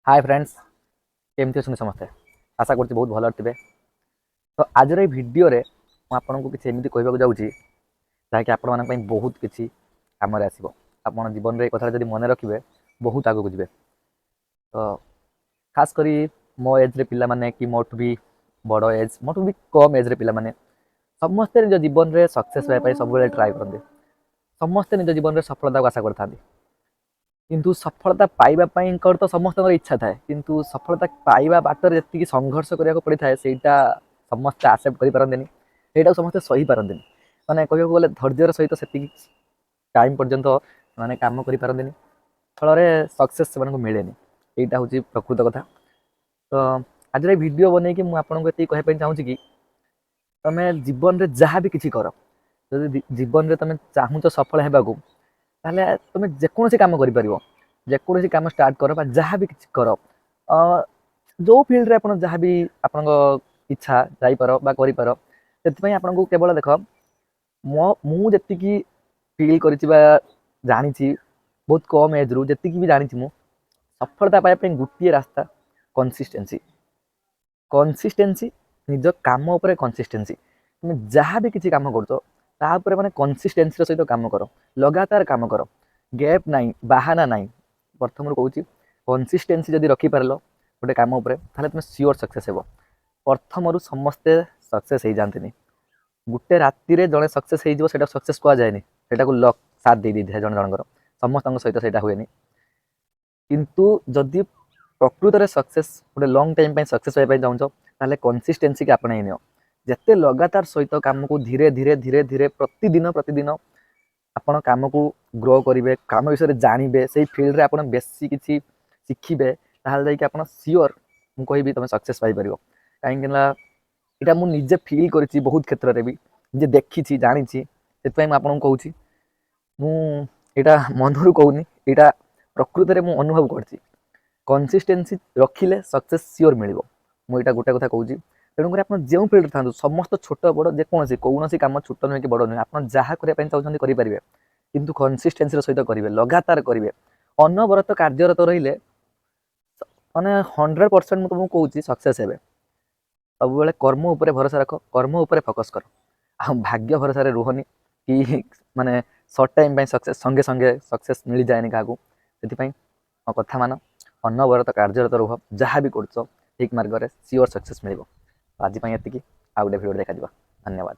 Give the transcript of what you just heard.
Hi friends, केमती अच्छे समस्ते। आशा करुँच बहुत भल थे। तो आज भिडियो आपको किसी एमती कहवाक जाऊँगी जहाँकि आपण बहुत किसी कम आसो। आप जीवन में कथा जब मन रखिए बहुत आगक जी। तो खास करी मो एज्रे पिला माने कि मोठू भी बड़ एज मोठू भी कम एज्रे पिला माने समस्ते निज जीवन में सक्सेस होगा सब ट्राए करते। समस्ते निज जीवन में सफलता को आशा करता। किंतु सफलता पाइबा तो समस्त इच्छा थाए, किंतु सफलता पाइबा बाटर जी संघर्ष करने पड़ी था सेटा समस्ते आक्सेप्ट कर पारंती। सेटा समस्ते सही पारंती। माने कहू गले धैर्यर सहित से टाइम पर्यंत माने काम कर पारंती। फल सक्सेस से मिले। यहाँ हूँ प्रकृत कथा। तो आज वीडियो बन कि मुझे कहना चाहूँगी कि तुम जीवन में जहाँ भी किसी कर, जब जीवन में तुम चाहूच सफल होगा ताले तुम जेकोसी काम कर जेकोसी काम स्टार्ट कर जहाँ भी किसी कर, जो फील्ड रे आपन जहाँ भी आपन इच्छा जापर कर आपको केवल देख मुझे फील कर जानी बहुत कम एज रु जी भी जानी सफलता पाइबा गोटे रास्ता कंसिस्टेंसी। कंसिस्टेंसी निज काम उपर कंसिस्टेंसी। तुम जहाँ भी किसी काम कर माने कंसिस्टेंसी सहित काम कर, लगातार काम कर, गैप नाई बाहाना नाई। प्रथम कहूँ कंसिस्टेंसी जब रखिपार गोटे कम तुम सियोर सक्सेस हो। प्रथम समस्ते सक्सेस हो जाती। गोटे राति जड़े सक्सेस हो सक्सेस कह जाए सेटा को लक साथ दे दी जन जनकर समस्त सहित से हुए। किंतु जदि प्रकृत में सक्सेस गोटे लंग टाइम सक्सेस होगा चाहूँ ताले कंसिस्टेंसी के आपणाई नियो। जिते लगातार सहित कम को धीरे धीरे धीरे धीरे प्रतिदिन प्रतिदिन आपण कम को ग्रो करेंगे, कम विषय जानवे, से फील्ड रे आपण बेसी किसी शिखिबे ताहले जाकि आपण सियोर मु कहबी तुम सक्सेस पाई परिबो। कहीं इटा मु निजे फील करिछि बहुत क्षेत्र में भी निजे देखी जानी से आपको कहूँ मुझा मनरू कहूनी यहाँ प्रकृत में मु अनुभव कर कंसिस्टेंसी रखिले सक्सेस सियोर मिल। मुझा गोटे कथा कहूँ तेणुक आप जो फील्ड था समस्त छोट बड़ जेकोसी कौन काम छोट नुहे कि बड़ नुहे आप जहाँ करने चाहते करेंगे, किंतु कंसिस्टेंसी सहित करेंगे, लगातार करेंगे, अनवरत कार्यरत रहिले माने 100% मुझे तुमको कहूँ सक्सेस हे। सब बेले कर्म उपर भरोसा रख, कर्म उपर फोकस कर, आ भाग्य भरोसा रुहनी कि माने सर्ट टाइम सक्सेस संगे संगे सक्सेस मिल जाए क्या। से मो कथा मान अनवरत कार्यरत रुह, जहाँ भी कर ठीक मार्ग में सियोर सक्सेस मिल। आज ये आ गोटे भिडियो देखा। धन्यवाद।